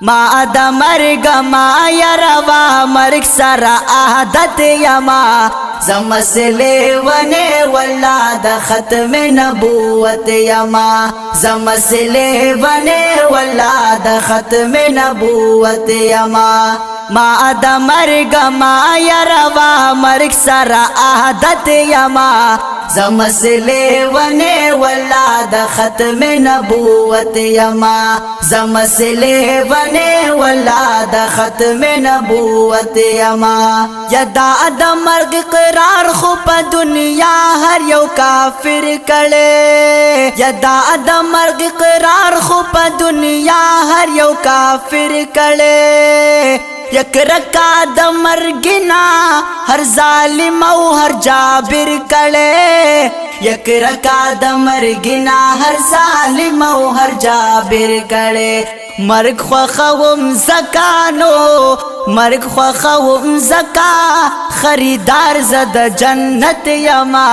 ما د مرگ ما یروا مرگ سر عادت یما زمسلی ونه ولا د ختم نبوت یما زمسلی ونه ولا د ختم نبوت یما ما د مرگ ما یروا مرگ سر عادت یما زمسلی ونه ولا د ختم نبوت یما زمسلی ونه ولا د ختم نبوت یما یدا د مرگ قرار خو په دنیا هر یو کافر کړي یدا د مرگ قرار خو په دنیا هر یو کافر کړي یک رکا د مرگنا ہر ظالم او ہر جابر کڑے یک رکا د مرگنا ہر ظالم او ہر جابر کڑے مرگ خوخوم زکانو مرگ خوخوم زکا خریدار زد جنت یما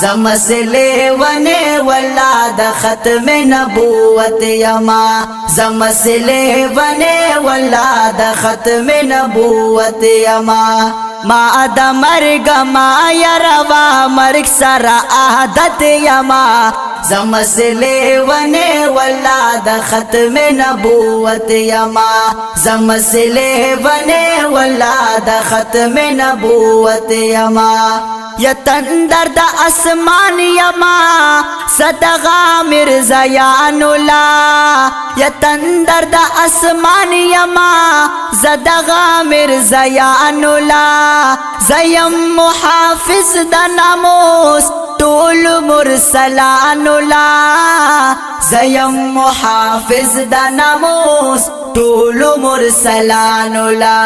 زمسلی ونه ولا د ختم نبوت یما زمسلی ونه ولا د ختم نبوت یما ما د مرگ ما یروا مرگ سر عادت یما زمسلی ونه ولا د ختم نبوت یما زمسلی ونه ولا د ختم نبوت یما یتندر د اسمان یما صدغا مرزیان لا یتندر د اسمان یما صدغا مرزیان لا زیم محافظ د ناموس طول مرسلان لا زیم محافظ د ناموس طول مرسلان لا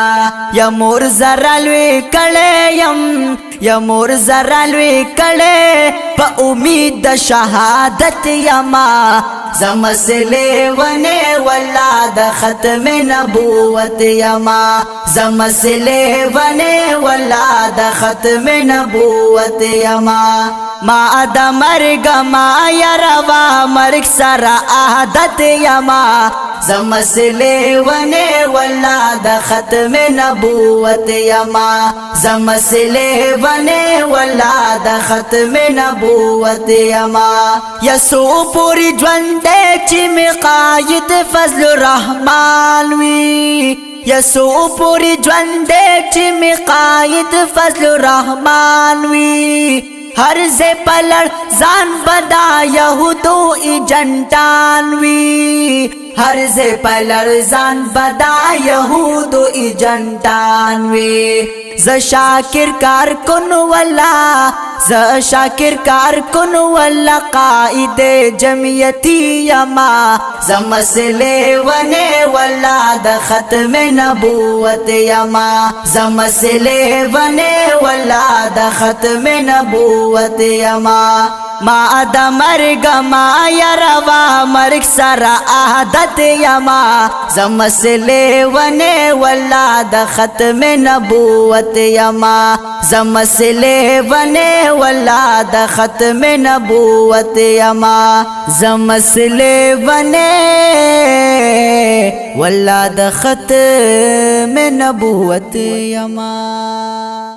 یا مور زرالوی کړم یا مور زرالوی کړه په امید د شهادت یما زمسلی ونه ولا د ختم نبوت یما زمسلی ونه ولا د ختم نبوت یما ما د مرگ ما یروا مرگ سر عادت یما زمسلی ونه ولا د ختم نبوت یما زمسلی ونه ولا د ختم نبوت یما یسو پوری ژوند چې مقاید فضل الرحمن وی یسو پوری ژوند چې مقاید فضل الرحمن وی ہر سے پلڑ زان بدا یہودو ایجنٹان وی ہر سے پلڑ زان بدا یہودو ایجنٹان وی ز شاکر کار کن ولا ز شاکر کار کن ولا قائد جمعیتی یما زمسلی ونه ولا د ختم نبوت یما زمسلی ونه ولا د ختم نبوت یما ما د مرگ ما یروا مرگ سر عادت یما زمسلی ونه ولا د ختم نبوت یما زمسلی ونه ولا د ختم نبوت یما زمسلی ونه ولا د ختم نبوت یما